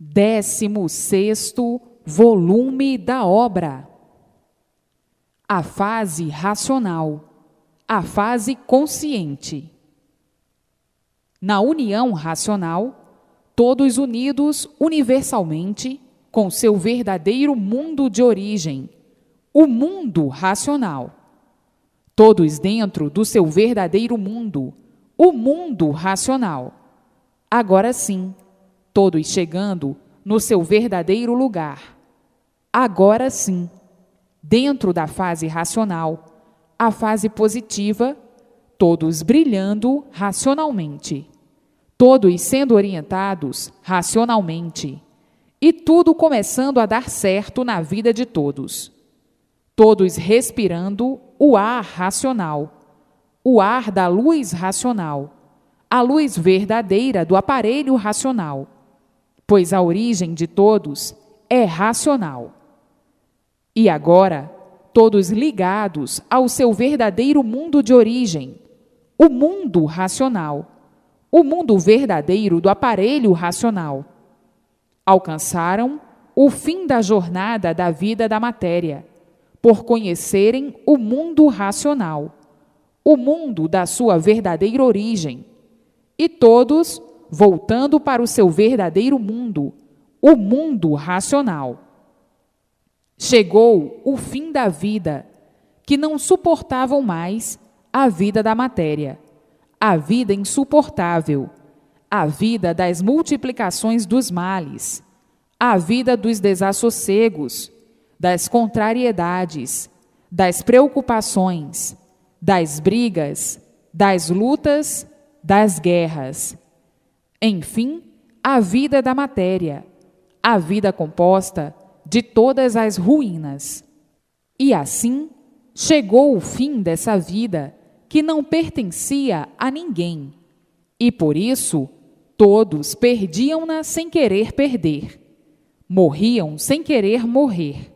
16º volume da obra. A fase racional, a fase consciente. Na união racional, todos unidos universalmente com seu verdadeiro mundo de origem, o mundo racional. Todos dentro do seu verdadeiro mundo, o mundo racional. Agora sim, todos chegando no seu verdadeiro lugar. Agora sim, dentro da fase racional, a fase positiva, todos brilhando racionalmente, todos sendo orientados racionalmente, e tudo começando a dar certo na vida de todos. Todos respirando o ar racional, o ar da luz racional, a luz verdadeira do aparelho racional, pois a origem de todos é racional. E agora, todos ligados ao seu verdadeiro mundo de origem, o mundo racional, o mundo verdadeiro do aparelho racional, alcançaram o fim da jornada da vida da matéria, por conhecerem o mundo racional, o mundo da sua verdadeira origem, e todos voltando para o seu verdadeiro mundo, o mundo racional. Chegou o fim da vida, que não suportavam mais a vida da matéria, a vida insuportável, a vida das multiplicações dos males, a vida dos desassossegos, das contrariedades, das preocupações, das brigas, das lutas, das guerras. Enfim, a vida da matéria, a vida composta de todas as ruínas. E assim, chegou o fim dessa vida que não pertencia a ninguém, e por isso todos perdiam-na sem querer perder, morriam sem querer morrer,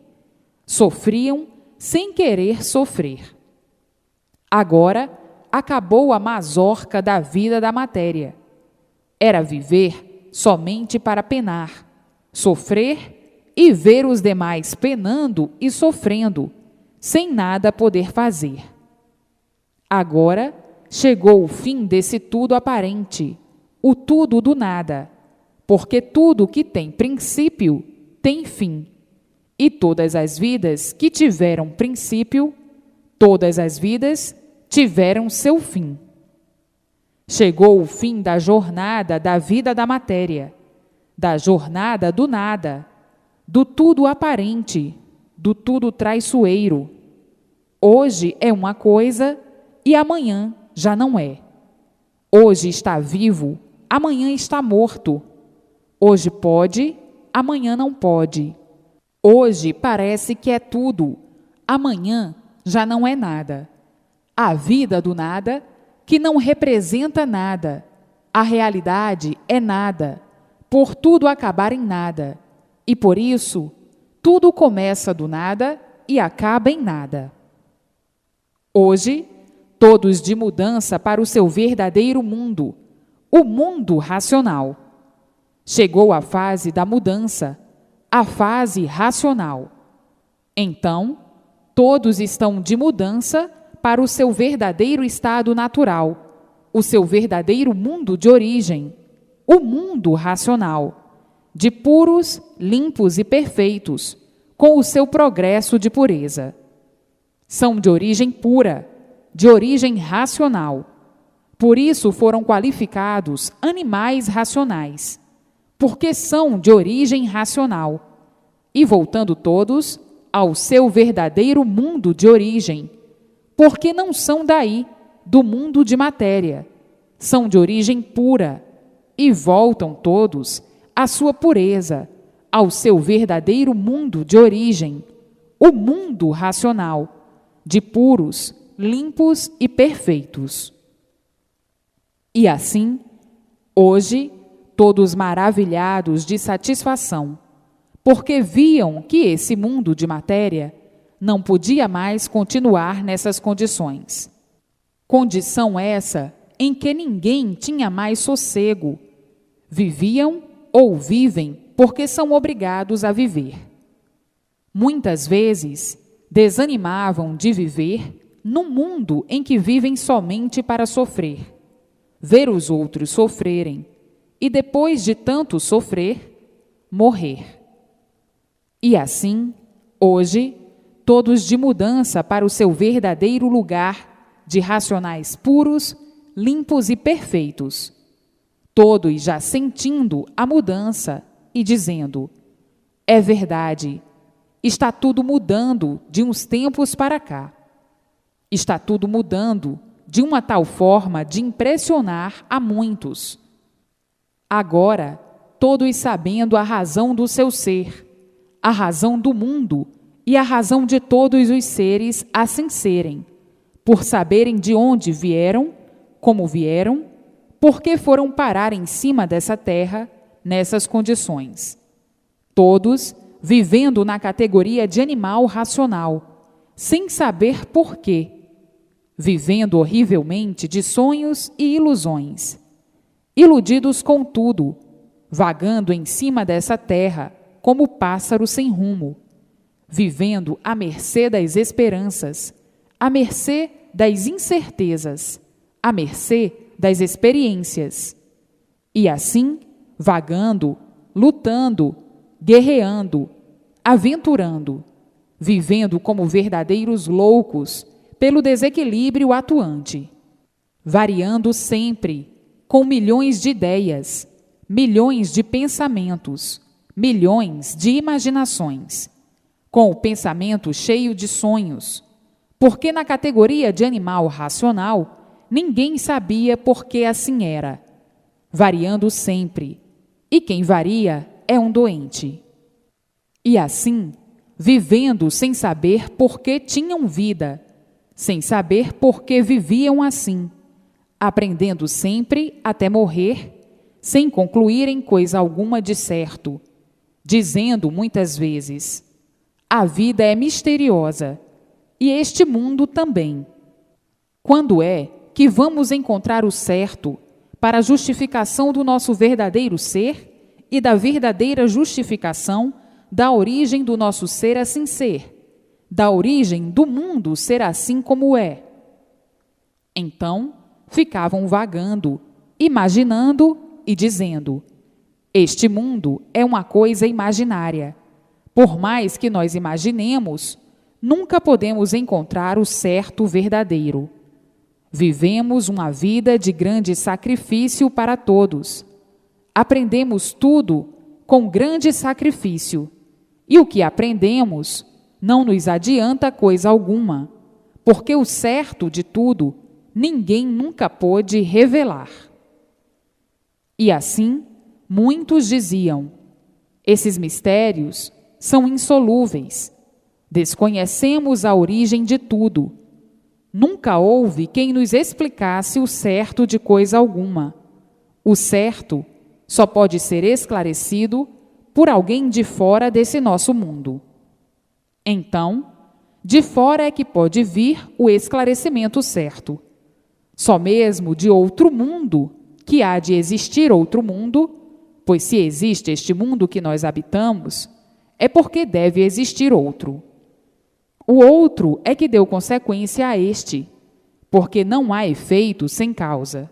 sofriam sem querer sofrer. Agora acabou a mazorca da vida da matéria. Era viver somente para penar, sofrer e ver os demais penando e sofrendo, sem nada poder fazer. Agora chegou o fim desse tudo aparente, o tudo do nada, porque tudo que tem princípio tem fim, e todas as vidas que tiveram princípio, todas as vidas tiveram seu fim. Chegou o fim da jornada da vida da matéria, da jornada do nada, do tudo aparente, do tudo traiçoeiro. Hoje é uma coisa e amanhã já não é. Hoje está vivo, amanhã está morto. Hoje pode, amanhã não pode. Hoje parece que é tudo, amanhã já não é nada. A vida do nada, que não representa nada. A realidade é nada, por tudo acabar em nada. E por isso, tudo começa do nada e acaba em nada. Hoje, todos de mudança para o seu verdadeiro mundo, o mundo racional. Chegou a fase da mudança, a fase racional. Então, todos estão de mudança para o seu verdadeiro estado natural, o seu verdadeiro mundo de origem, o mundo racional, de puros, limpos e perfeitos, com o seu progresso de pureza. São de origem pura, de origem racional. Por isso foram qualificados animais racionais, porque são de origem racional, e voltando todos ao seu verdadeiro mundo de origem, porque não são daí, do mundo de matéria, são de origem pura, e voltam todos à sua pureza, ao seu verdadeiro mundo de origem, o mundo racional, de puros, limpos e perfeitos. E assim, hoje, todos maravilhados de satisfação, porque viam que esse mundo de matéria não podia mais continuar nessas condições. Condição essa em que ninguém tinha mais sossego. Viviam ou vivem porque são obrigados a viver. Muitas vezes, desanimavam de viver num mundo em que vivem somente para sofrer, ver os outros sofrerem e, depois de tanto sofrer, morrer. E assim, hoje, todos de mudança para o seu verdadeiro lugar de racionais puros, limpos e perfeitos, todos já sentindo a mudança e dizendo: é verdade, está tudo mudando de uns tempos para cá. Está tudo mudando de uma tal forma de impressionar a muitos. Agora, todos sabendo a razão do seu ser, a razão do mundo e a razão de todos os seres assim serem, por saberem de onde vieram, como vieram, por que foram parar em cima dessa terra, nessas condições. Todos vivendo na categoria de animal racional, sem saber por quê, vivendo horrivelmente de sonhos e ilusões, iludidos com tudo, vagando em cima dessa terra como pássaro sem rumo, vivendo à mercê das esperanças, à mercê das incertezas, à mercê das experiências, e assim, vagando, lutando, guerreando, aventurando, vivendo como verdadeiros loucos pelo desequilíbrio atuante, variando sempre, com milhões de ideias, milhões de pensamentos, milhões de imaginações, com o pensamento cheio de sonhos, porque na categoria de animal racional, ninguém sabia por que assim era, variando sempre, e quem varia é um doente. E assim, vivendo sem saber por que tinham vida, sem saber por que viviam assim, aprendendo sempre até morrer, sem concluírem coisa alguma de certo, dizendo muitas vezes: a vida é misteriosa, e este mundo também. Quando é que vamos encontrar o certo para a justificação do nosso verdadeiro ser e da verdadeira justificação da origem do nosso ser assim ser, da origem do mundo ser assim como é? Então, ficavam vagando, imaginando e dizendo: este mundo é uma coisa imaginária. Por mais que nós imaginemos, nunca podemos encontrar o certo verdadeiro. Vivemos uma vida de grande sacrifício para todos. Aprendemos tudo com grande sacrifício, e o que aprendemos não nos adianta coisa alguma, porque o certo de tudo ninguém nunca pôde revelar. E assim, muitos diziam: esses mistérios são insolúveis, desconhecemos a origem de tudo. Nunca houve quem nos explicasse o certo de coisa alguma. O certo só pode ser esclarecido por alguém de fora desse nosso mundo. Então, de fora é que pode vir o esclarecimento certo. Só mesmo de outro mundo, que há de existir outro mundo, pois se existe este mundo que nós habitamos, é porque deve existir outro. O outro é que deu consequência a este, porque não há efeito sem causa.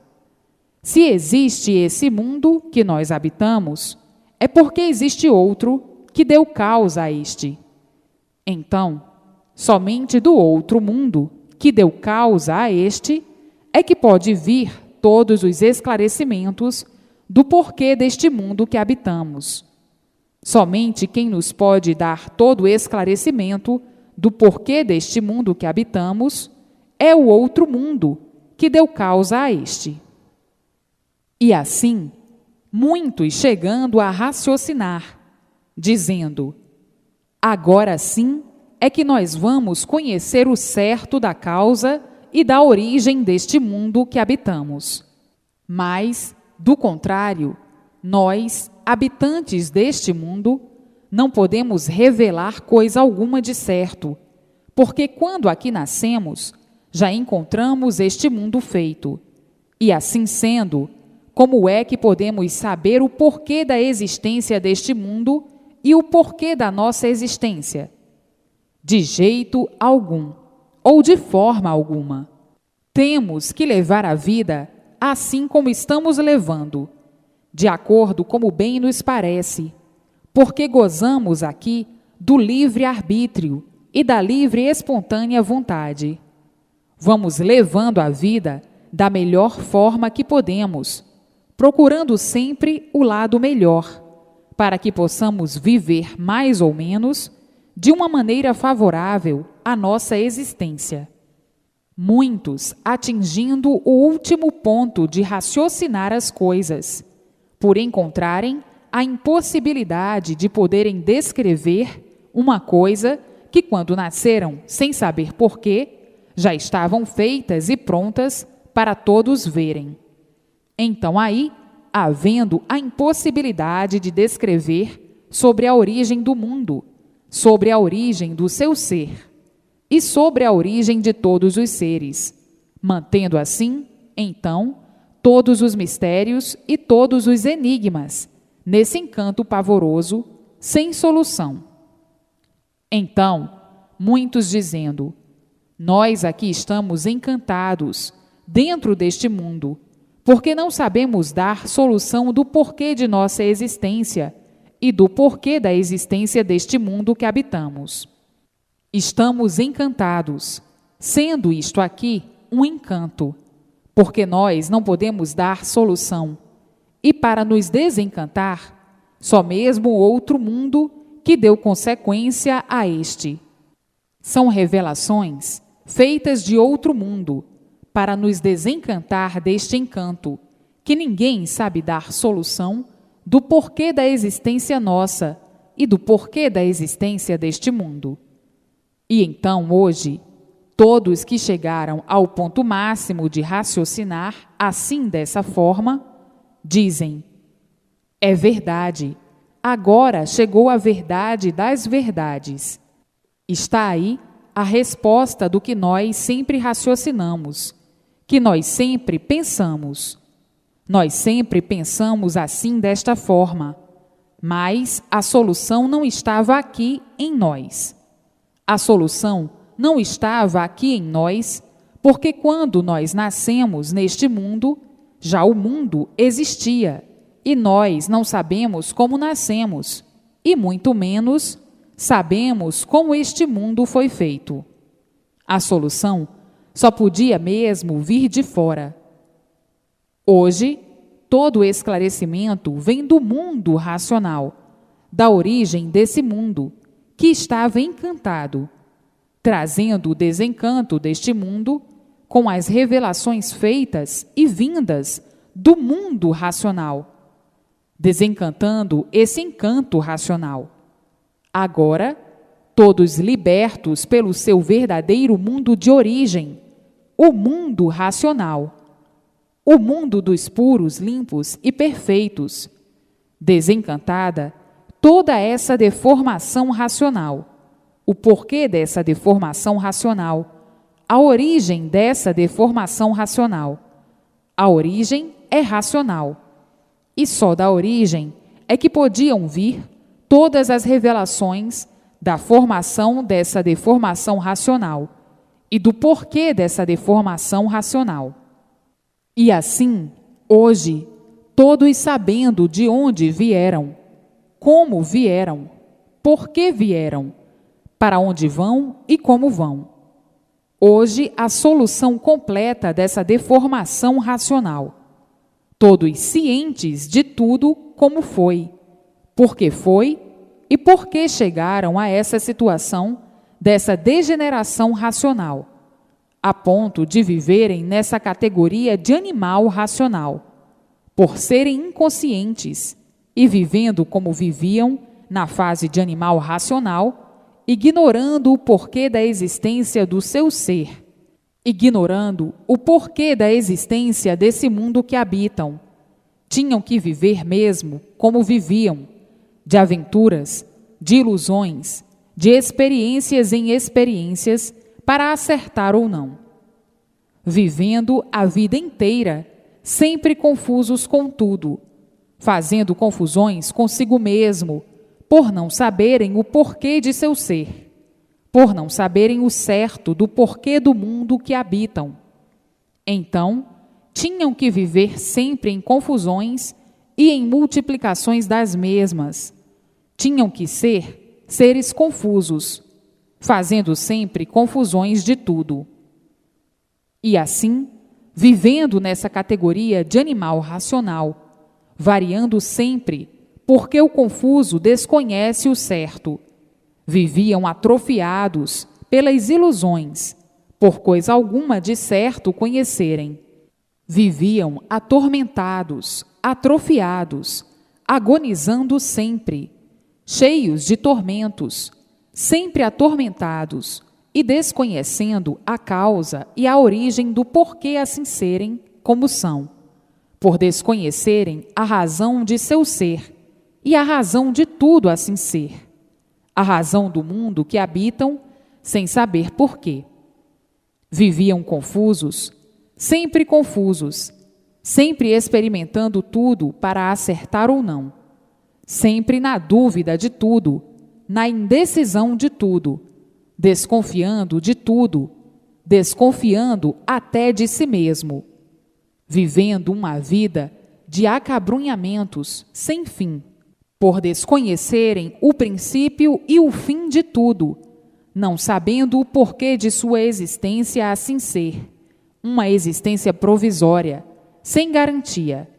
Se existe esse mundo que nós habitamos, é porque existe outro que deu causa a este. Então, somente do outro mundo que deu causa a este é que pode vir todos os esclarecimentos do porquê deste mundo que habitamos. Somente quem nos pode dar todo o esclarecimento do porquê deste mundo que habitamos é o outro mundo que deu causa a este. E assim, muitos chegando a raciocinar, dizendo: agora sim é que nós vamos conhecer o certo da causa e da origem deste mundo que habitamos. Mas, do contrário, nós, habitantes deste mundo, não podemos revelar coisa alguma de certo, porque quando aqui nascemos, já encontramos este mundo feito. E assim sendo, como é que podemos saber o porquê da existência deste mundo e o porquê da nossa existência? De jeito algum, ou de forma alguma. Temos que levar a vida assim como estamos levando, de acordo como bem nos parece, porque gozamos aqui do livre arbítrio e da livre e espontânea vontade. Vamos levando a vida da melhor forma que podemos, procurando sempre o lado melhor, para que possamos viver mais ou menos de uma maneira favorável à nossa existência. Muitos atingindo o último ponto de raciocinar as coisas, por encontrarem a impossibilidade de poderem descrever uma coisa que, quando nasceram sem saber porquê, já estavam feitas e prontas para todos verem. Então aí, havendo a impossibilidade de descrever sobre a origem do mundo, sobre a origem do seu ser e sobre a origem de todos os seres, mantendo assim, então, todos os mistérios e todos os enigmas, nesse encanto pavoroso, sem solução. Então, muitos dizendo: nós aqui estamos encantados, dentro deste mundo, porque não sabemos dar solução do porquê de nossa existência e do porquê da existência deste mundo que habitamos. Estamos encantados, sendo isto aqui um encanto, porque nós não podemos dar solução, e para nos desencantar, só mesmo outro mundo que deu consequência a este. São revelações feitas de outro mundo, para nos desencantar deste encanto, que ninguém sabe dar solução do porquê da existência nossa e do porquê da existência deste mundo. E então, hoje, todos que chegaram ao ponto máximo de raciocinar assim dessa forma, dizem: é verdade, agora chegou a verdade das verdades. Está aí a resposta do que nós sempre raciocinamos, que nós sempre pensamos. Nós sempre pensamos assim desta forma, mas a solução não estava aqui em nós. A solução não estava aqui em nós, porque quando nós nascemos neste mundo, já o mundo existia, e nós não sabemos como nascemos, e muito menos sabemos como este mundo foi feito. A solução só podia mesmo vir de fora. Hoje, todo o esclarecimento vem do mundo racional, da origem desse mundo, que estava encantado, trazendo o desencanto deste mundo com as revelações feitas e vindas do mundo racional, desencantando esse encanto racional. Agora, todos libertos pelo seu verdadeiro mundo de origem, o mundo racional, o mundo dos puros, limpos e perfeitos, desencantada toda essa deformação racional, o porquê dessa deformação racional, a origem dessa deformação racional. A origem é racional, e só da origem é que podiam vir todas as revelações da formação dessa deformação racional e do porquê dessa deformação racional. E assim, hoje, todos sabendo de onde vieram, como vieram, por que vieram, para onde vão e como vão. Hoje, a solução completa dessa deformação racional. Todos cientes de tudo como foi, por que foi e por que chegaram a essa situação dessa degeneração racional, a ponto de viverem nessa categoria de animal racional, por serem inconscientes e vivendo como viviam na fase de animal racional, ignorando o porquê da existência do seu ser, ignorando o porquê da existência desse mundo que habitam. Tinham que viver mesmo como viviam, de aventuras, de ilusões, de experiências em experiências, para acertar ou não. Vivendo a vida inteira sempre confusos com tudo, fazendo confusões consigo mesmo, por não saberem o porquê de seu ser, por não saberem o certo do porquê do mundo que habitam. Então, tinham que viver sempre em confusões e em multiplicações das mesmas. Tinham que ser seres confusos, fazendo sempre confusões de tudo. E assim, vivendo nessa categoria de animal racional, variando sempre, porque o confuso desconhece o certo, viviam atrofiados pelas ilusões, por coisa alguma de certo conhecerem. Viviam atormentados, atrofiados, agonizando sempre, cheios de tormentos, sempre atormentados e desconhecendo a causa e a origem do porquê assim serem como são, por desconhecerem a razão de seu ser e a razão de tudo assim ser, a razão do mundo que habitam sem saber porquê. Viviam confusos, sempre experimentando tudo para acertar ou não, sempre na dúvida de tudo, na indecisão de tudo, desconfiando de tudo, desconfiando até de si mesmo, vivendo uma vida de acabrunhamentos sem fim, por desconhecerem o princípio e o fim de tudo, não sabendo o porquê de sua existência assim ser, uma existência provisória, sem garantia,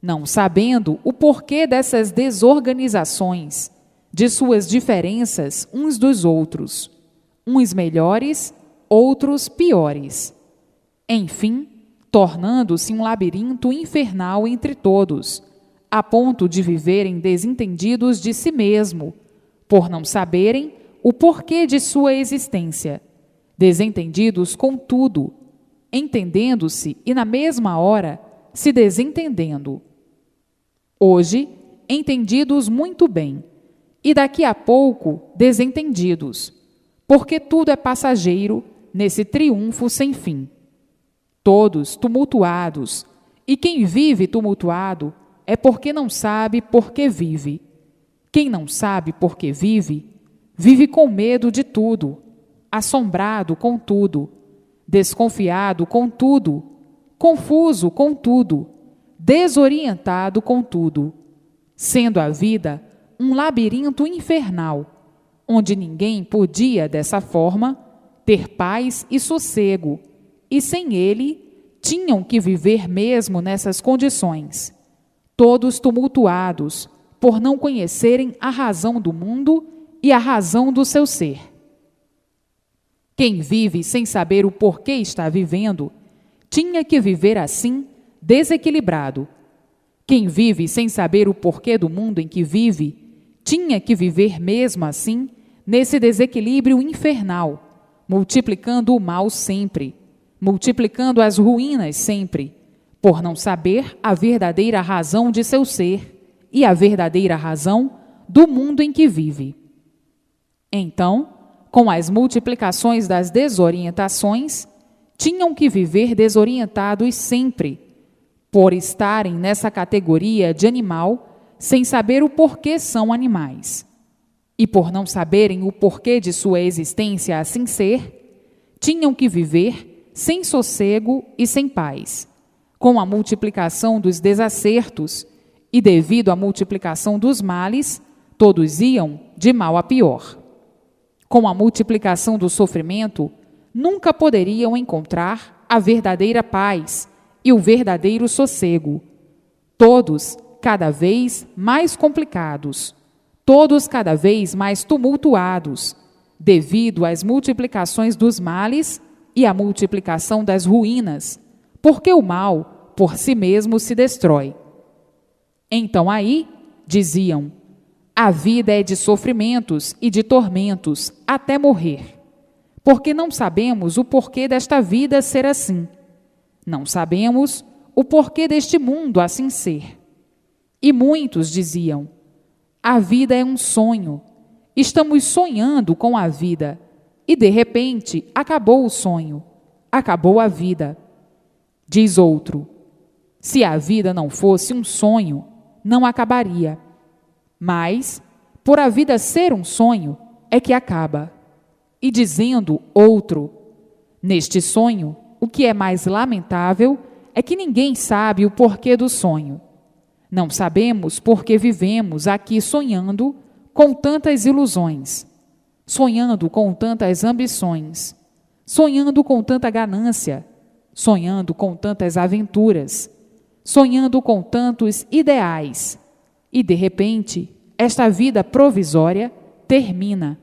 não sabendo o porquê dessas desorganizações, de suas diferenças uns dos outros, uns melhores, outros piores. Enfim, tornando-se um labirinto infernal entre todos, a ponto de viverem desentendidos de si mesmo, por não saberem o porquê de sua existência, desentendidos com tudo, entendendo-se e na mesma hora se desentendendo. Hoje, entendidos muito bem, e daqui a pouco desentendidos, porque tudo é passageiro nesse triunfo sem fim. Todos tumultuados, e quem vive tumultuado é porque não sabe por que vive. Quem não sabe por que vive, vive com medo de tudo, assombrado com tudo, desconfiado com tudo, confuso com tudo, desorientado com tudo, sendo a vida um labirinto infernal, onde ninguém podia, dessa forma, ter paz e sossego, e sem ele tinham que viver mesmo nessas condições, todos tumultuados, por não conhecerem a razão do mundo e a razão do seu ser. Quem vive sem saber o porquê está vivendo, tinha que viver assim, desequilibrado. Quem vive sem saber o porquê do mundo em que vive, tinha que viver mesmo assim, nesse desequilíbrio infernal, multiplicando o mal sempre, multiplicando as ruínas sempre, por não saber a verdadeira razão de seu ser e a verdadeira razão do mundo em que vive. Então, com as multiplicações das desorientações, tinham que viver desorientados sempre, por estarem nessa categoria de animal, sem saber o porquê são animais. E por não saberem o porquê de sua existência assim ser, tinham que viver sem sossego e sem paz, com a multiplicação dos desacertos, e devido à multiplicação dos males, todos iam de mal a pior. Com a multiplicação do sofrimento, nunca poderiam encontrar a verdadeira paz e o verdadeiro sossego. Todos cada vez mais complicados, todos cada vez mais tumultuados, devido às multiplicações dos males e à multiplicação das ruínas, porque o mal por si mesmo se destrói. Então aí, diziam, a vida é de sofrimentos e de tormentos até morrer, porque não sabemos o porquê desta vida ser assim. Não sabemos o porquê deste mundo assim ser. E muitos diziam, a vida é um sonho, estamos sonhando com a vida, e de repente acabou o sonho, acabou a vida. Diz outro, Se a vida não fosse um sonho, não acabaria. Mas, por a vida ser um sonho, é que acaba. E dizendo outro, neste sonho, o que é mais lamentável é que ninguém sabe o porquê do sonho. Não sabemos por que vivemos aqui sonhando com tantas ilusões, sonhando com tantas ambições, sonhando com tanta ganância, sonhando com tantas aventuras, sonhando com tantos ideais. E, de repente, esta vida provisória termina.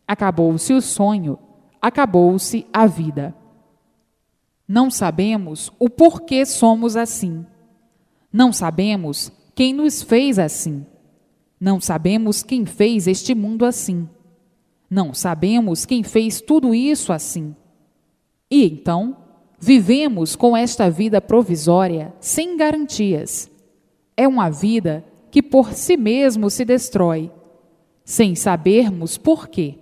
Acabou-se o sonho, acabou-se a vida. Não sabemos o porquê somos assim. Não sabemos quem nos fez assim. Não sabemos quem fez este mundo assim. Não sabemos quem fez tudo isso assim. E então, vivemos com esta vida provisória sem garantias. É uma vida que por si mesmo se destrói, sem sabermos por quê.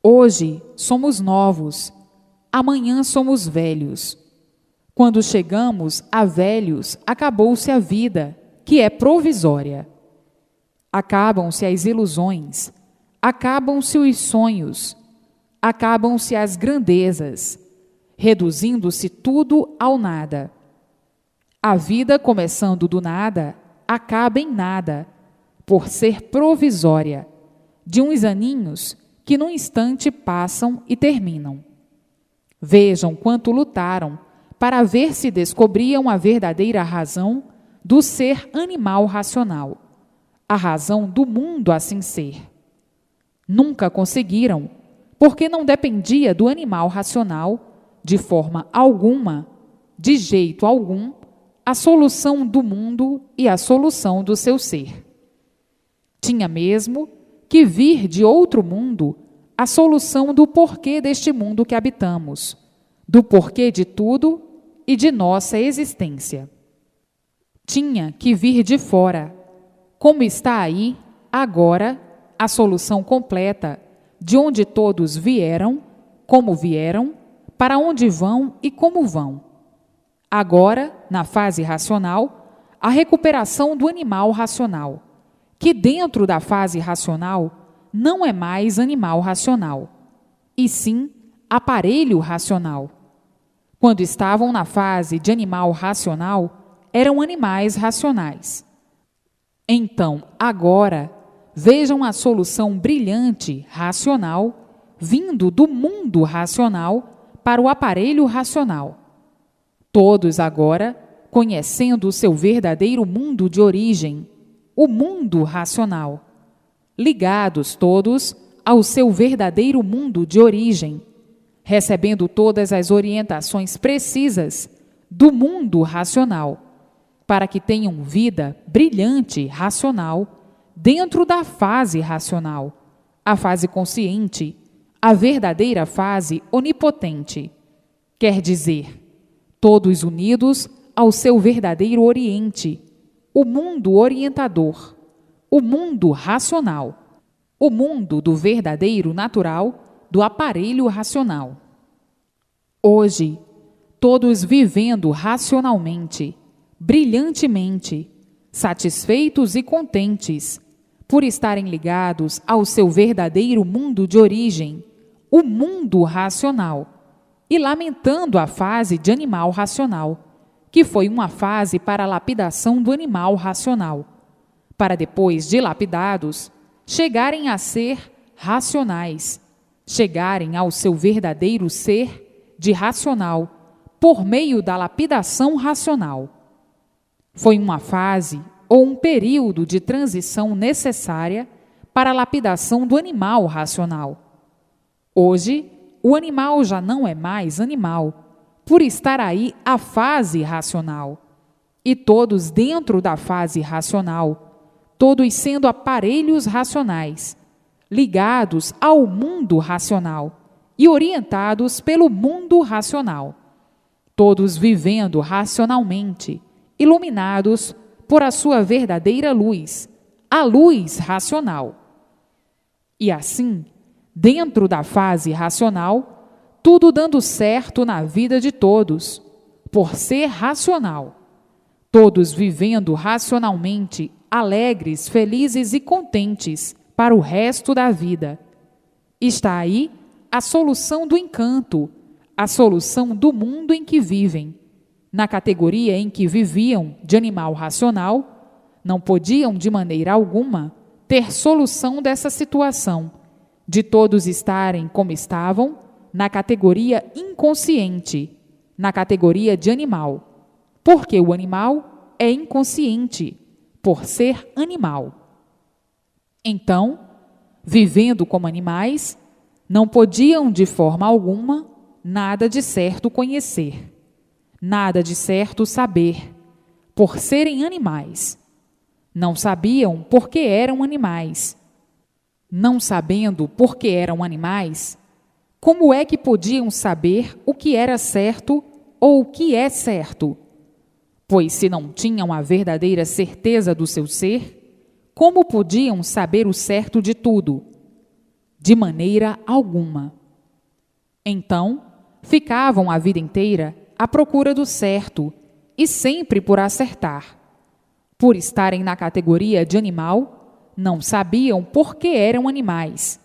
Hoje somos novos, amanhã somos velhos. Quando chegamos a velhos, acabou-se a vida, que é provisória. Acabam-se as ilusões, acabam-se os sonhos, acabam-se as grandezas, reduzindo-se tudo ao nada. A vida, começando do nada, acaba em nada, por ser provisória, de uns aninhos que num instante passam e terminam. Vejam quanto lutaram para ver se descobriam a verdadeira razão do ser animal racional, a razão do mundo assim ser. Nunca conseguiram, porque não dependia do animal racional, de forma alguma, de jeito algum, a solução do mundo e a solução do seu ser. Tinha mesmo que vir de outro mundo a solução do porquê deste mundo que habitamos, do porquê de tudo e de nossa existência. Tinha que vir de fora, como está aí, agora, a solução completa de onde todos vieram, como vieram, para onde vão e como vão. Agora, na fase racional, a recuperação do animal racional, que dentro da fase racional não é mais animal racional, e sim aparelho racional. Quando estavam na fase de animal racional, eram animais racionais. Então, agora, vejam a solução brilhante racional vindo do mundo racional para o aparelho racional. Todos agora, conhecendo o seu verdadeiro mundo de origem, o mundo racional, ligados todos ao seu verdadeiro mundo de origem, recebendo todas as orientações precisas do mundo racional, para que tenham vida brilhante racional dentro da fase racional, a fase consciente, a verdadeira fase onipotente. Quer dizer, todos unidos ao seu verdadeiro oriente, o mundo orientador, o mundo racional, o mundo do verdadeiro natural, do aparelho racional. Hoje, todos vivendo racionalmente, brilhantemente, satisfeitos e contentes, por estarem ligados ao seu verdadeiro mundo de origem, o mundo racional, e lamentando a fase de animal racional, que foi uma fase para a lapidação do animal racional, para depois de lapidados, chegarem a ser racionais, chegarem ao seu verdadeiro ser de racional, por meio da lapidação racional. Foi uma fase ou um período de transição necessária para a lapidação do animal racional. Hoje, o animal já não é mais animal, por estar aí a fase racional, e todos dentro da fase racional, todos sendo aparelhos racionais, ligados ao mundo racional e orientados pelo mundo racional, todos vivendo racionalmente, iluminados por a sua verdadeira luz, a luz racional. E assim, dentro da fase racional, tudo dando certo na vida de todos, por ser racional. todos vivendo racionalmente, alegres, felizes e contentes para o resto da vida. Está aí a solução do encanto, a solução do mundo em que vivem. Na categoria em que viviam de animal racional, não podiam de maneira alguma ter solução dessa situação, de todos estarem como estavam, na categoria inconsciente, na categoria de animal, porque o animal é inconsciente, por ser animal. Então, vivendo como animais, não podiam de forma alguma nada de certo conhecer, nada de certo saber, por serem animais. Não sabiam por que eram animais. Não sabendo por que eram animais, como é que podiam saber o que era certo ou o que é certo? Pois se não tinham a verdadeira certeza do seu ser, como podiam saber o certo de tudo? De maneira alguma. Então, ficavam a vida inteira à procura do certo e sempre por acertar. Por estarem na categoria de animal, não sabiam por que eram animais,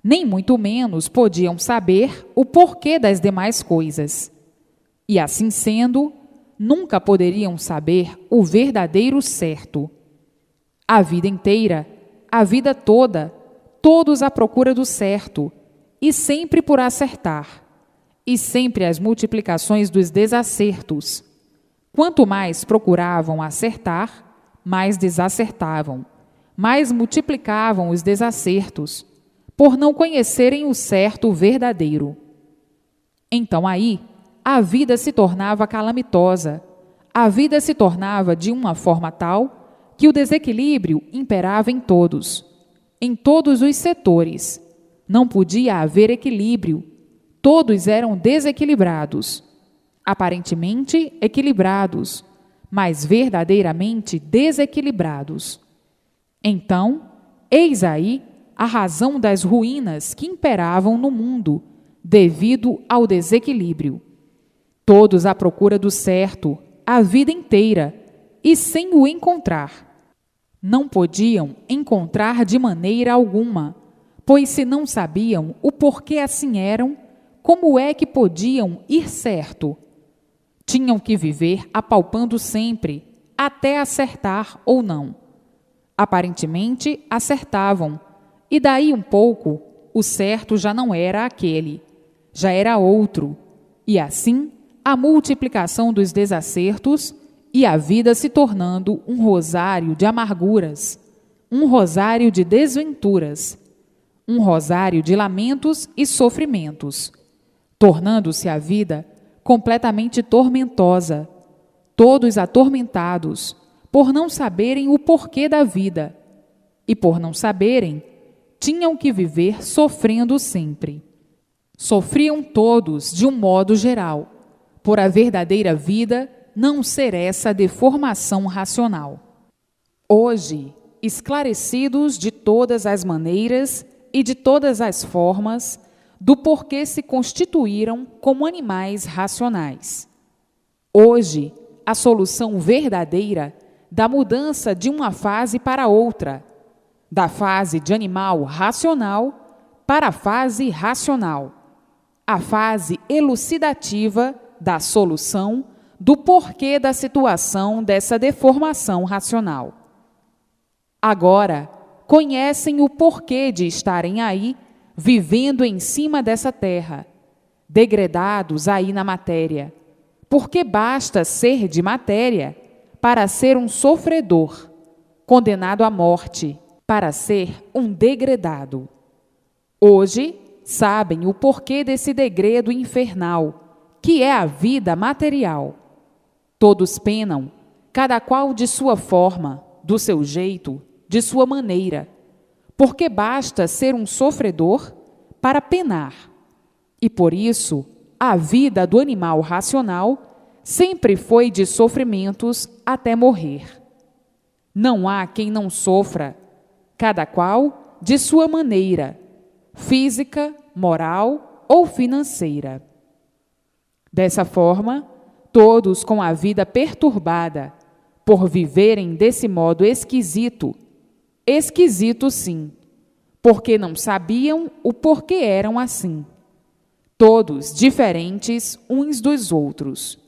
nem muito menos podiam saber o porquê das demais coisas. E assim sendo, nunca poderiam saber o verdadeiro certo. A vida inteira, a vida toda, todos à procura do certo, e sempre por acertar, e sempre as multiplicações dos desacertos. Quanto mais procuravam acertar, mais desacertavam, mais multiplicavam os desacertos, por não conhecerem o certo verdadeiro. Então aí, a vida se tornava calamitosa, a vida se tornava de uma forma tal que o desequilíbrio imperava em todos os setores. Não podia haver equilíbrio, todos eram desequilibrados, aparentemente equilibrados, mas verdadeiramente desequilibrados. Então, eis aí a razão das ruínas que imperavam no mundo, devido ao desequilíbrio. Todos à procura do certo, a vida inteira, e sem o encontrar. Não podiam encontrar de maneira alguma, pois se não sabiam o porquê assim eram, como é que podiam ir certo? Tinham que viver apalpando sempre, até acertar ou não. Aparentemente acertavam, e daí um pouco, o certo já não era aquele, já era outro, e assim a multiplicação dos desacertos e a vida se tornando um rosário de amarguras, um rosário de desventuras, um rosário de lamentos e sofrimentos, tornando-se a vida completamente tormentosa, todos atormentados, por não saberem o porquê da vida, e por não saberem, tinham que viver sofrendo sempre. Sofriam todos de um modo geral, por a verdadeira vida não ser essa deformação racional. Hoje, esclarecidos de todas as maneiras e de todas as formas, do porquê se constituíram como animais racionais. Hoje, a solução verdadeira da mudança de uma fase para outra, da fase de animal racional para a fase racional, a fase elucidativa da solução do porquê da situação dessa deformação racional. Agora, conhecem o porquê de estarem aí, vivendo em cima dessa terra, degredados aí na matéria, porque basta ser de matéria para ser um sofredor, condenado à morte, para ser um degredado. Hoje, sabem o porquê desse degredo infernal, que é a vida material. Todos penam, cada qual de sua forma, do seu jeito, de sua maneira, porque basta ser um sofredor para penar. E por isso, a vida do animal racional sempre foi de sofrimentos até morrer. Não há quem não sofra, cada qual de sua maneira, física, moral ou financeira. Dessa forma, todos com a vida perturbada, por viverem desse modo esquisito, esquisito sim, porque não sabiam o porquê eram assim, todos diferentes uns dos outros.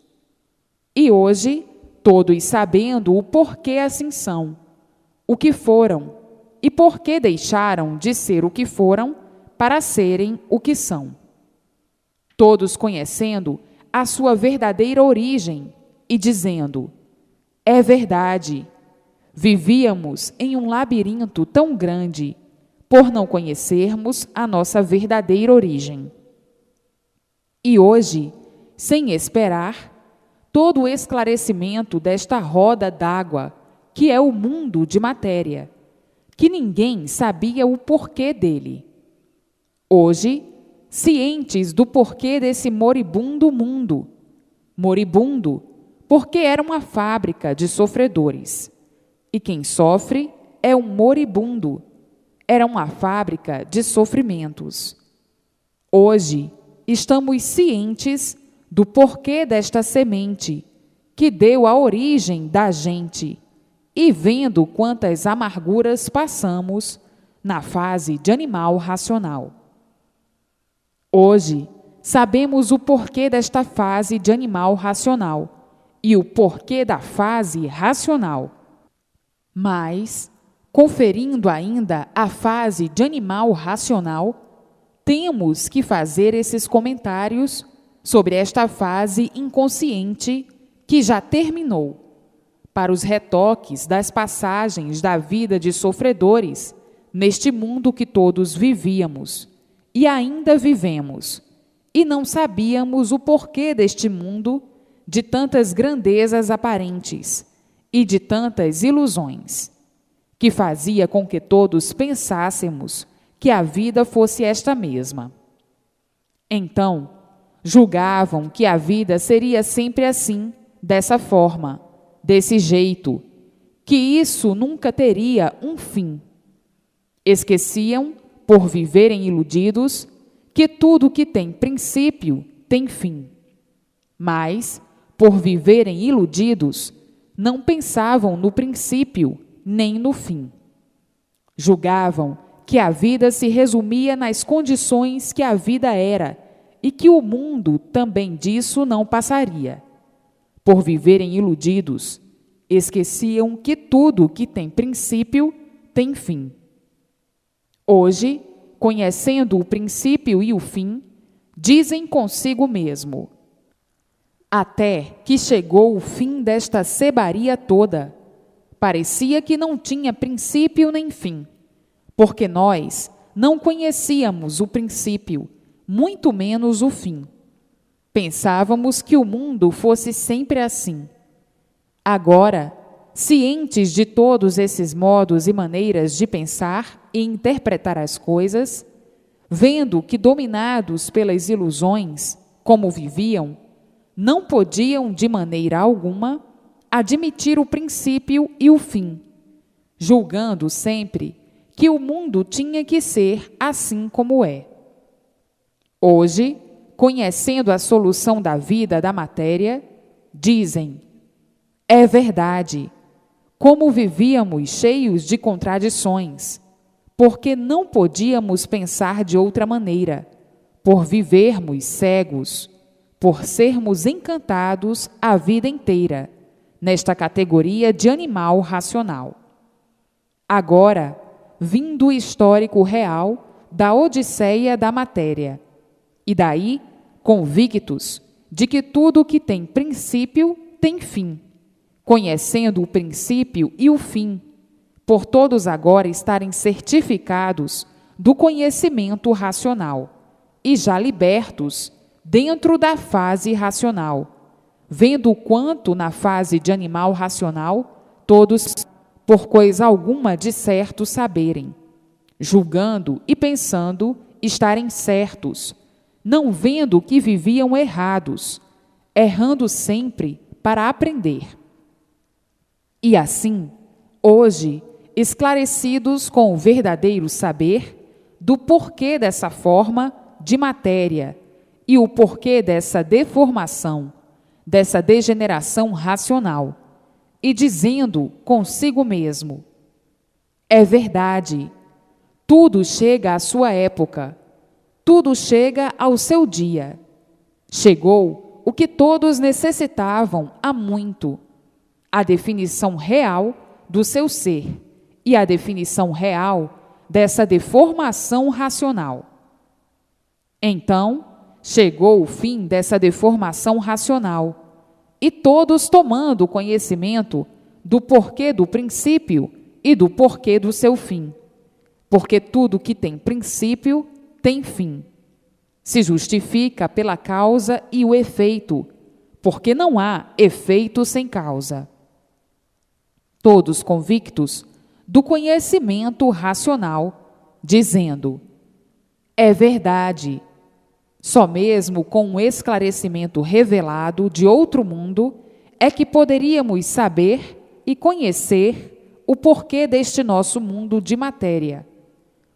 E hoje, todos sabendo o porquê assim são, o que foram, e porquê deixaram de ser o que foram para serem o que são. Todos conhecendo a sua verdadeira origem e dizendo: é verdade, vivíamos em um labirinto tão grande por não conhecermos a nossa verdadeira origem. E hoje, sem esperar, todo o esclarecimento desta roda d'água, que é o mundo de matéria, que ninguém sabia o porquê dele. Hoje, cientes do porquê desse moribundo mundo, moribundo, porque era uma fábrica de sofredores, e quem sofre é um moribundo, era uma fábrica de sofrimentos. Hoje, estamos cientes do porquê desta semente, que deu a origem da gente, e vendo quantas amarguras passamos na fase de animal racional. Hoje, sabemos o porquê desta fase de animal racional e o porquê da fase racional. Mas, conferindo ainda a fase de animal racional, temos que fazer esses comentários sobre esta fase inconsciente que já terminou, para os retoques das passagens da vida de sofredores neste mundo que todos vivíamos e ainda vivemos, e não sabíamos o porquê deste mundo de tantas grandezas aparentes e de tantas ilusões, que fazia com que todos pensássemos que a vida fosse esta mesma. Então, julgavam que a vida seria sempre assim, dessa forma, desse jeito, que isso nunca teria um fim. Esqueciam, por viverem iludidos, que tudo que tem princípio tem fim. Mas, por viverem iludidos, não pensavam no princípio nem no fim. Julgavam que a vida se resumia nas condições que a vida era e que o mundo também disso não passaria. Por viverem iludidos, esqueciam que tudo que tem princípio tem fim. Hoje, conhecendo o princípio e o fim, dizem consigo mesmo: até que chegou o fim desta sebaria toda, parecia que não tinha princípio nem fim, porque nós não conhecíamos o princípio, muito menos o fim. Pensávamos que o mundo fosse sempre assim. Agora, cientes de todos esses modos e maneiras de pensar e interpretar as coisas, vendo que, dominados pelas ilusões, como viviam, não podiam de maneira alguma admitir o princípio e o fim, julgando sempre que o mundo tinha que ser assim como é. Hoje, conhecendo a solução da vida da matéria, dizem: é verdade, como vivíamos cheios de contradições, porque não podíamos pensar de outra maneira, por vivermos cegos, por sermos encantados a vida inteira, nesta categoria de animal racional. Agora, vindo o histórico real da odisseia da matéria, e daí, convictos de que tudo que tem princípio tem fim, conhecendo o princípio e o fim, por todos agora estarem certificados do conhecimento racional e já libertos dentro da fase racional, vendo o quanto na fase de animal racional todos, por coisa alguma de certo saberem, julgando e pensando estarem certos, não vendo que viviam errados, errando sempre para aprender. E assim, hoje, esclarecidos com o verdadeiro saber do porquê dessa forma de matéria e o porquê dessa deformação, dessa degeneração racional, e dizendo consigo mesmo: é verdade, tudo chega à sua época, tudo chega ao seu dia. Chegou o que todos necessitavam há muito, a definição real do seu ser e a definição real dessa deformação racional. Então, chegou o fim dessa deformação racional, e todos tomando conhecimento do porquê do princípio e do porquê do seu fim. Porque tudo que tem princípio tem fim. Se justifica pela causa e o efeito, porque não há efeito sem causa. Todos convictos do conhecimento racional, dizendo: é verdade. Só mesmo com um esclarecimento revelado de outro mundo é que poderíamos saber e conhecer o porquê deste nosso mundo de matéria.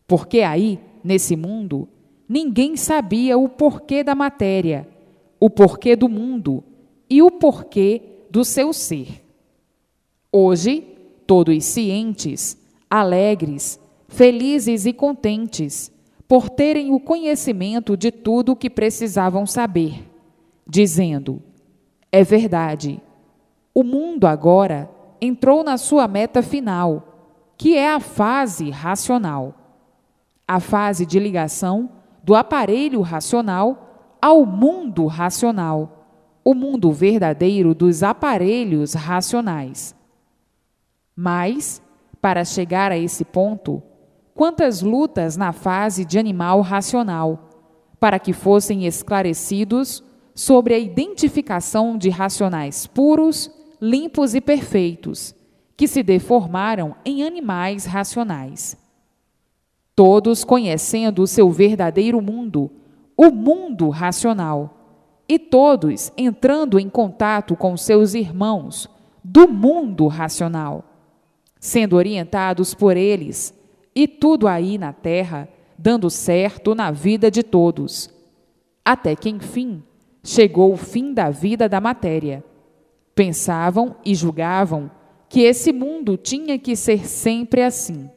Porque aí, nesse mundo, ninguém sabia o porquê da matéria, o porquê do mundo e o porquê do seu ser. Hoje, todos cientes, alegres, felizes e contentes, por terem o conhecimento de tudo o que precisavam saber, dizendo: é verdade, o mundo agora entrou na sua meta final, que é a fase racional, a fase de ligação do aparelho racional ao mundo racional, o mundo verdadeiro dos aparelhos racionais. Mas, para chegar a esse ponto, quantas lutas na fase de animal racional, para que fossem esclarecidos sobre a identificação de racionais puros, limpos e perfeitos, que se deformaram em animais racionais. Todos conhecendo o seu verdadeiro mundo, o mundo racional, e todos entrando em contato com seus irmãos do mundo racional, sendo orientados por eles, e tudo aí na terra, dando certo na vida de todos, até que, enfim, chegou o fim da vida da matéria. Pensavam e julgavam que esse mundo tinha que ser sempre assim.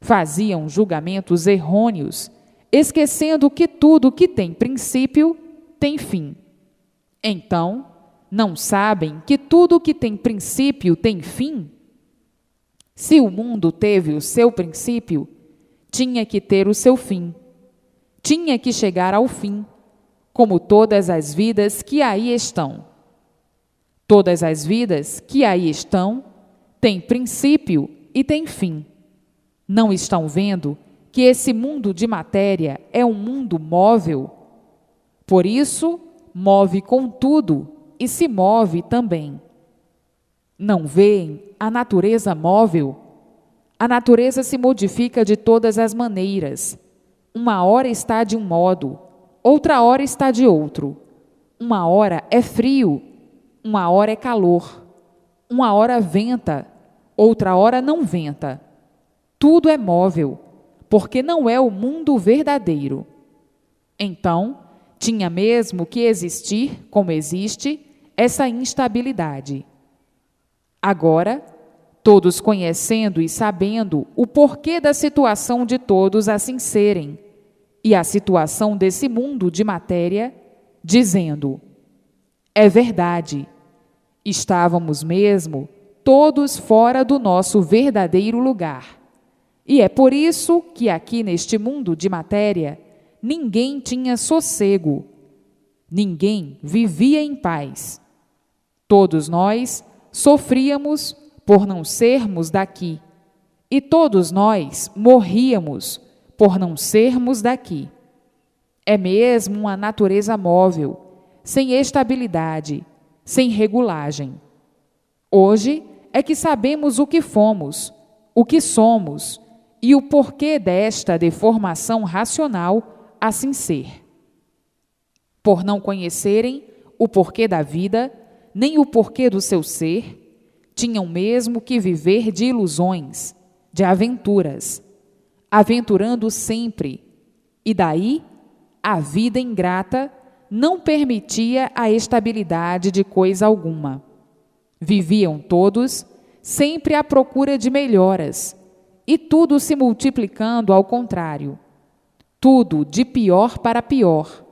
Faziam julgamentos errôneos, esquecendo que tudo que tem princípio tem fim. Então, não sabem que tudo que tem princípio tem fim? Se o mundo teve o seu princípio, tinha que ter o seu fim. Tinha que chegar ao fim, como todas as vidas que aí estão. Todas as vidas que aí estão têm princípio e têm fim. Não estão vendo que esse mundo de matéria é um mundo móvel? Por isso, move com tudo e se move também. Não veem a natureza móvel? A natureza se modifica de todas as maneiras. Uma hora está de um modo, outra hora está de outro. Uma hora é frio, uma hora é calor. Uma hora venta, outra hora não venta. Tudo é móvel, porque não é o mundo verdadeiro. Então, tinha mesmo que existir, como existe, essa instabilidade. Agora, todos conhecendo e sabendo o porquê da situação de todos assim serem, e a situação desse mundo de matéria, dizendo: é verdade, estávamos mesmo todos fora do nosso verdadeiro lugar. E é por isso que aqui neste mundo de matéria, ninguém tinha sossego, ninguém vivia em paz. Todos nós sofríamos por não sermos daqui, e todos nós morríamos por não sermos daqui. É mesmo uma natureza móvel, sem estabilidade, sem regulagem. Hoje é que sabemos o que fomos, o que somos e o porquê desta deformação racional assim ser. Por não conhecerem o porquê da vida, nem o porquê do seu ser, tinham mesmo que viver de ilusões, de aventuras, aventurando sempre, e daí a vida ingrata não permitia a estabilidade de coisa alguma. Viviam todos sempre à procura de melhoras, e tudo se multiplicando ao contrário. Tudo de pior para pior,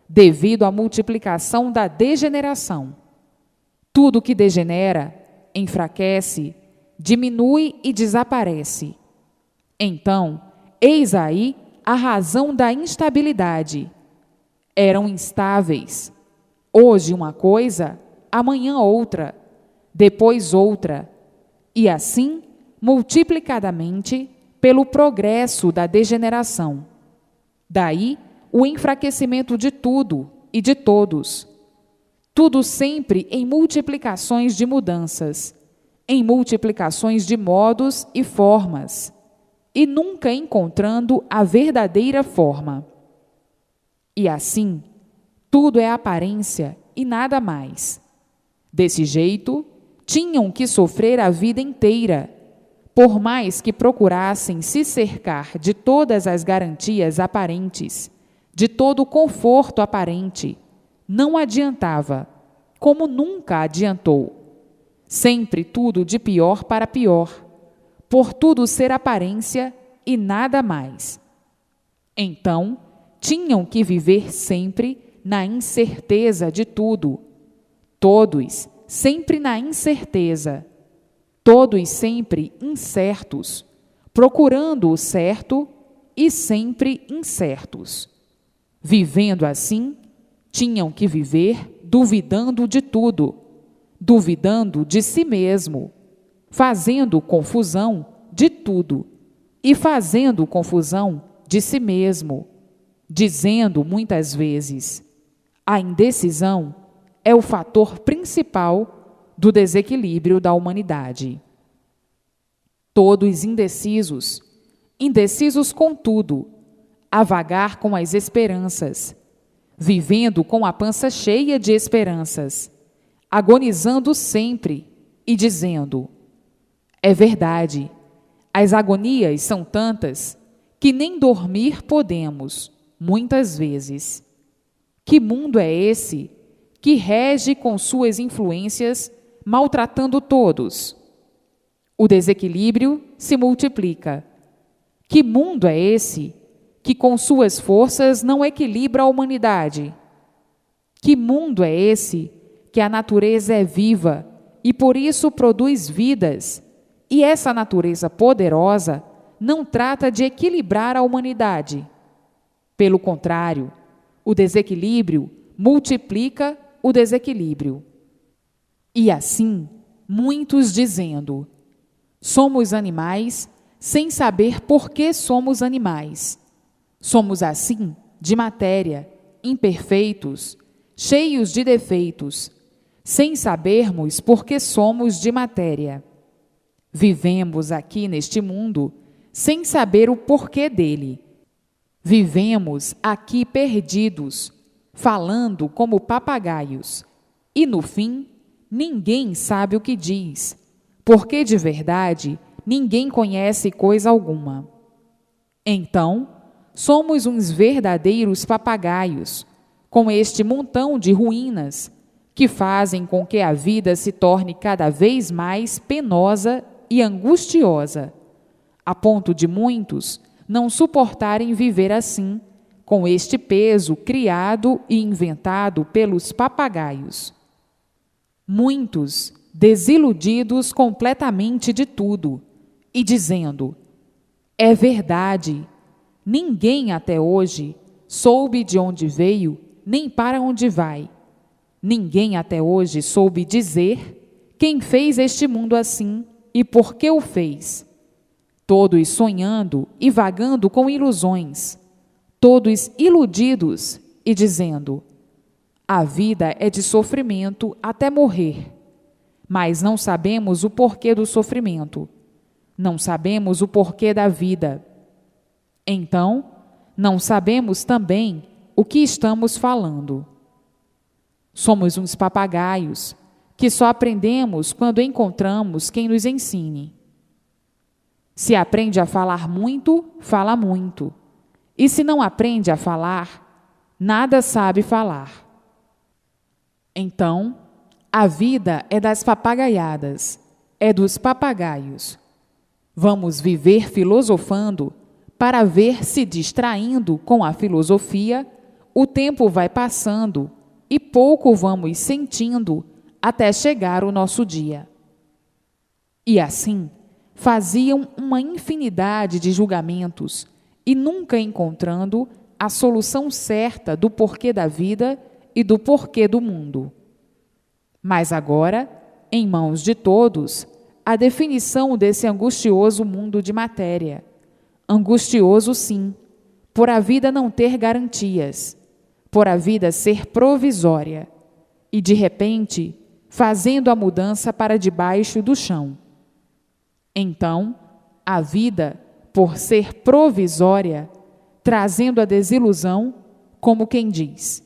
devido à multiplicação da degeneração. Tudo que degenera, enfraquece, diminui e desaparece. Então, eis aí a razão da instabilidade. Eram instáveis. Hoje uma coisa, amanhã outra, depois outra, e assim, multiplicadamente, pelo progresso da degeneração. Daí, o enfraquecimento de tudo e de todos. Tudo sempre em multiplicações de mudanças, em multiplicações de modos e formas, e nunca encontrando a verdadeira forma. E assim, tudo é aparência e nada mais. Desse jeito, tinham que sofrer a vida inteira, por mais que procurassem se cercar de todas as garantias aparentes, de todo o conforto aparente, não adiantava, como nunca adiantou. Sempre tudo de pior para pior, por tudo ser aparência e nada mais. Então, tinham que viver sempre na incerteza de tudo, todos sempre na incerteza, todos sempre incertos, procurando o certo e sempre incertos. Vivendo assim, tinham que viver duvidando de tudo, duvidando de si mesmo, fazendo confusão de tudo e fazendo confusão de si mesmo, dizendo muitas vezes: a indecisão é o fator principal do desequilíbrio da humanidade. Todos indecisos, indecisos com tudo, a vagar com as esperanças, vivendo com a pança cheia de esperanças, agonizando sempre e dizendo: é verdade, as agonias são tantas que nem dormir podemos, muitas vezes. Que mundo é esse que rege com suas influências, maltratando todos? O desequilíbrio se multiplica. Que mundo é esse que com suas forças não equilibra a humanidade? Que mundo é esse que a natureza é viva e por isso produz vidas, e essa natureza poderosa não trata de equilibrar a humanidade? Pelo contrário, o desequilíbrio multiplica o desequilíbrio. E assim, muitos dizendo: somos animais sem saber por que somos animais. Somos assim, de matéria, imperfeitos, cheios de defeitos, sem sabermos por que somos de matéria. Vivemos aqui neste mundo sem saber o porquê dele. Vivemos aqui perdidos, falando como papagaios, e no fim, ninguém sabe o que diz, porque de verdade ninguém conhece coisa alguma. Então, somos uns verdadeiros papagaios, com este montão de ruínas, que fazem com que a vida se torne cada vez mais penosa e angustiosa, a ponto de muitos não suportarem viver assim, com este peso criado e inventado pelos papagaios. Muitos desiludidos completamente de tudo e dizendo: é verdade, ninguém até hoje soube de onde veio nem para onde vai. Ninguém até hoje soube dizer quem fez este mundo assim e por que o fez. Todos sonhando e vagando com ilusões, todos iludidos e dizendo: a vida é de sofrimento até morrer, mas não sabemos o porquê do sofrimento, não sabemos o porquê da vida. Então, não sabemos também o que estamos falando. Somos uns papagaios que só aprendemos quando encontramos quem nos ensine. Se aprende a falar muito, fala muito. E se não aprende a falar, nada sabe falar. Então, A vida é das papagaiadas, é dos papagaios. Vamos viver filosofando para ver se, distraindo com a filosofia, o tempo vai passando e pouco vamos sentindo até chegar o nosso dia. E assim, faziam uma infinidade de julgamentos e nunca encontrando a solução certa do porquê da vida e do porquê do mundo. Mas agora, em mãos de todos, a definição desse angustioso mundo de matéria. Angustioso, sim, por a vida não ter garantias, por a vida ser provisória e, de repente, fazendo a mudança para debaixo do chão. Então, a vida, por ser provisória, trazendo a desilusão, como quem diz: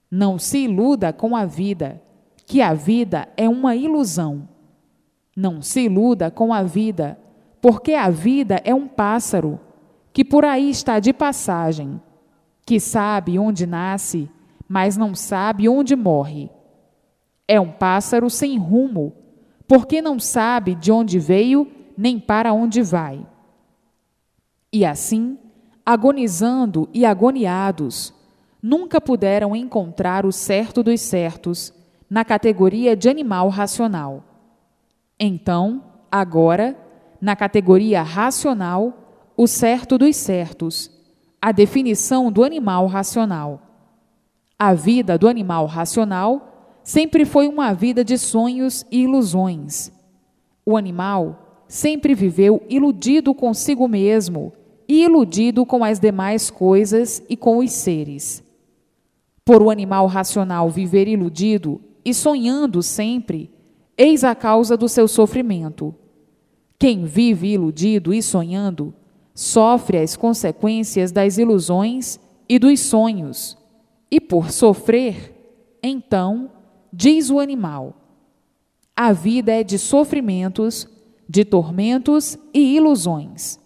não se iluda com a vida, que a vida é uma ilusão. Não se iluda com a vida, porque a vida é um pássaro, que por aí está de passagem, que sabe onde nasce, mas não sabe onde morre. É um pássaro sem rumo, porque não sabe de onde veio, nem para onde vai. E assim, agonizando e agoniados, nunca puderam encontrar o certo dos certos na categoria de animal racional. Então, agora, na categoria racional, o certo dos certos, a definição do animal racional. A vida do animal racional sempre foi uma vida de sonhos e ilusões. O animal sempre viveu iludido consigo mesmo e iludido com as demais coisas e com os seres. Por o animal racional viver iludido e sonhando sempre, eis a causa do seu sofrimento. Quem vive iludido e sonhando, sofre as consequências das ilusões e dos sonhos, e por sofrer, então, diz o animal: a vida é de sofrimentos, de tormentos e ilusões.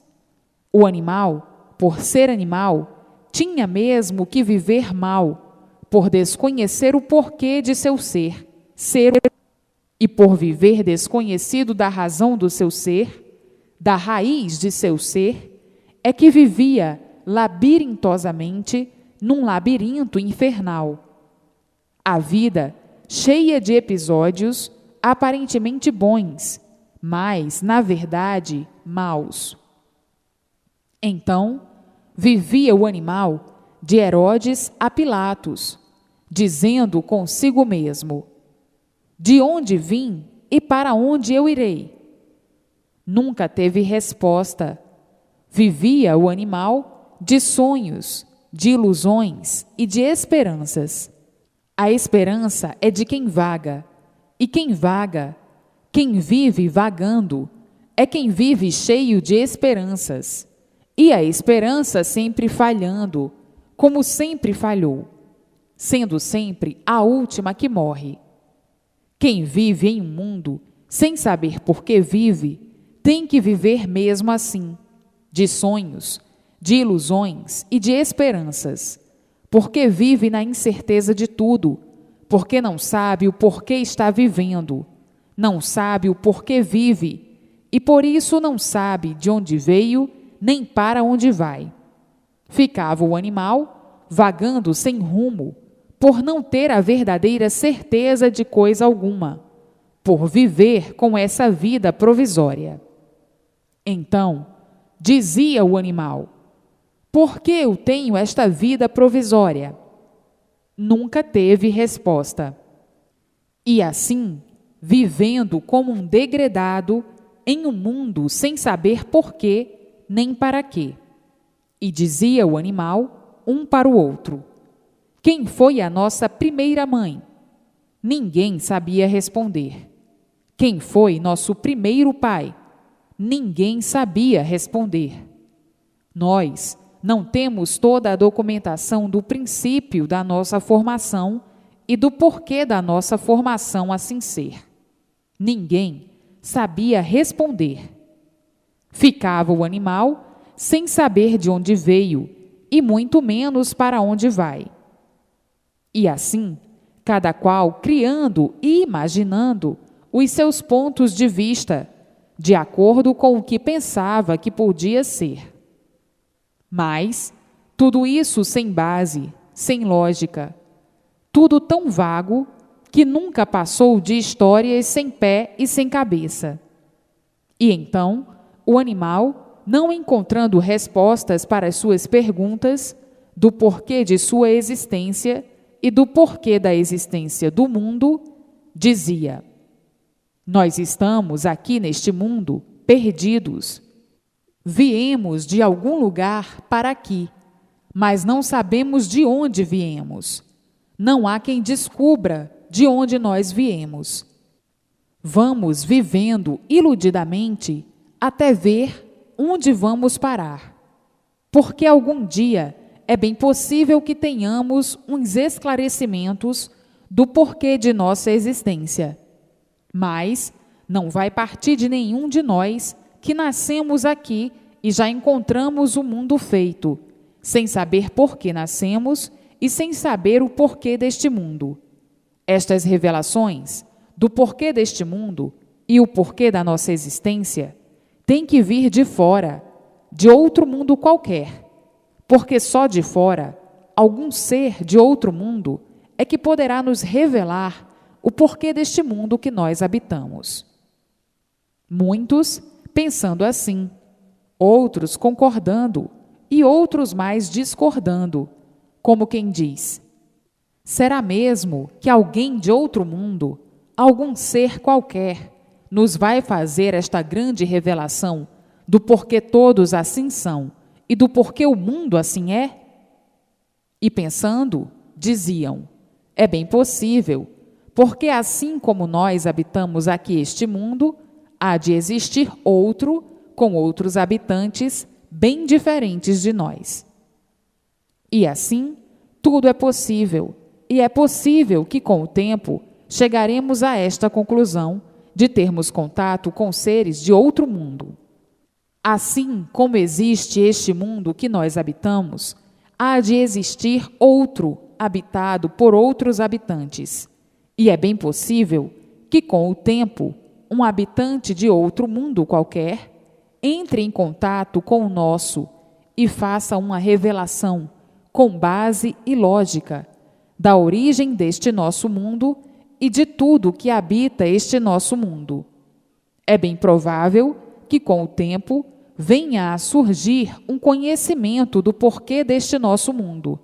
O animal, por ser animal, tinha mesmo que viver mal, por desconhecer o porquê de seu ser, e por viver desconhecido da razão do seu ser, da raiz de seu ser, é que vivia labirintosamente num labirinto infernal. A vida, cheia de episódios aparentemente bons, mas, na verdade, maus. Então, vivia o animal de Herodes a Pilatos, dizendo consigo mesmo: de onde vim e para onde eu irei? Nunca teve resposta. Vivia o animal de sonhos, de ilusões e de esperanças. A esperança é de quem vaga, e quem vaga, quem vive vagando, é quem vive cheio de esperanças, e a esperança sempre falhando, como sempre falhou, sendo sempre a última que morre. Quem vive em um mundo sem saber por que vive, tem que viver mesmo assim, de sonhos, de ilusões e de esperanças, porque vive na incerteza de tudo, porque não sabe o porquê está vivendo, não sabe o porquê vive, e por isso não sabe de onde veio, nem para onde vai. Ficava o animal vagando sem rumo, por não ter a verdadeira certeza de coisa alguma, por viver com essa vida provisória. Então, dizia o animal: por que eu tenho esta vida provisória? Nunca teve resposta. E assim, vivendo como um degradado em um mundo sem saber porquê nem para quê. E dizia o animal, um para o outro: quem foi a nossa primeira mãe? Ninguém sabia responder. Quem foi nosso primeiro pai? Ninguém sabia responder. Nós não temos toda a documentação do princípio da nossa formação e do porquê da nossa formação assim ser. Ninguém sabia responder. Ficava o animal sem saber de onde veio e muito menos para onde vai. E assim, cada qual criando e imaginando os seus pontos de vista, de acordo com o que pensava que podia ser. Mas tudo isso sem base, sem lógica, tudo tão vago que nunca passou de histórias sem pé e sem cabeça. E então, o animal, não encontrando respostas para as suas perguntas, do porquê de sua existência e do porquê da existência do mundo, dizia: nós estamos aqui neste mundo perdidos. Viemos de algum lugar para aqui, mas não sabemos de onde viemos. Não há quem descubra de onde nós viemos. Vamos vivendo iludidamente até ver onde vamos parar. Porque algum dia é bem possível que tenhamos uns esclarecimentos do porquê de nossa existência. Mas não vai partir de nenhum de nós que nascemos aqui e já encontramos o mundo feito, sem saber por que nascemos e sem saber o porquê deste mundo. Estas revelações do porquê deste mundo e o porquê da nossa existência têm que vir de fora, de outro mundo qualquer, porque só de fora, algum ser de outro mundo é que poderá nos revelar o porquê deste mundo que nós habitamos. Muitos pensando assim, outros concordando e outros mais discordando, como quem diz: será mesmo que alguém de outro mundo, algum ser qualquer, nos vai fazer esta grande revelação do porquê todos assim são e do porquê o mundo assim é? E pensando, diziam: é bem possível, porque assim como nós habitamos aqui este mundo, há de existir outro com outros habitantes bem diferentes de nós. E assim, tudo é possível, e é possível que com o tempo chegaremos a esta conclusão de termos contato com seres de outro mundo. Assim como existe este mundo que nós habitamos, há de existir outro habitado por outros habitantes. E é bem possível que, com o tempo, um habitante de outro mundo qualquer entre em contato com o nosso e faça uma revelação com base e lógica da origem deste nosso mundo e de tudo que habita este nosso mundo. É bem provável que, com o tempo, venha a surgir um conhecimento do porquê deste nosso mundo,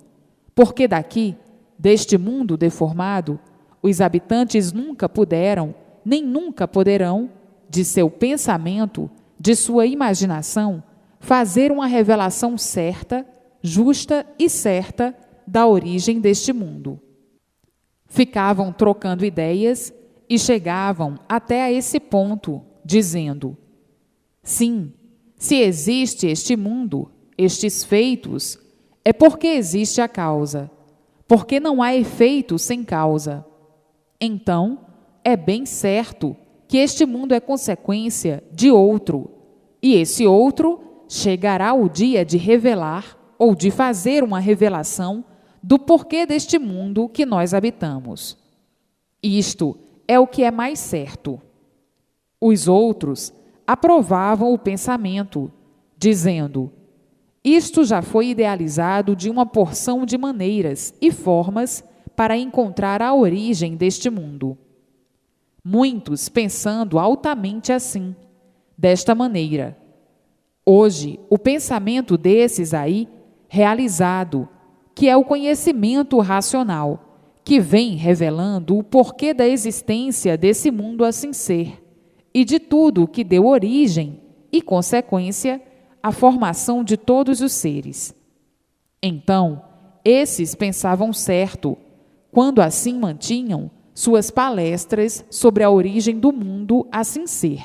porque daqui, deste mundo deformado, os habitantes nunca puderam, nem nunca poderão, de seu pensamento, de sua imaginação, fazer uma revelação certa, justa e certa da origem deste mundo. Ficavam trocando ideias e chegavam até a esse ponto, dizendo: sim, se existe este mundo, estes feitos, é porque existe a causa, porque não há efeito sem causa. Então, é bem certo que este mundo é consequência de outro, e esse outro chegará o dia de revelar ou de fazer uma revelação do porquê deste mundo que nós habitamos. Isto é o que é mais certo. Os outros aprovavam o pensamento, dizendo: isto já foi idealizado de uma porção de maneiras e formas para encontrar a origem deste mundo. Muitos pensando altamente assim, desta maneira. Hoje, o pensamento desses aí, realizado, que é o conhecimento racional, que vem revelando o porquê da existência desse mundo assim ser, e de tudo que deu origem e consequência à formação de todos os seres. Então, esses pensavam certo, quando assim mantinham suas palestras sobre a origem do mundo assim ser.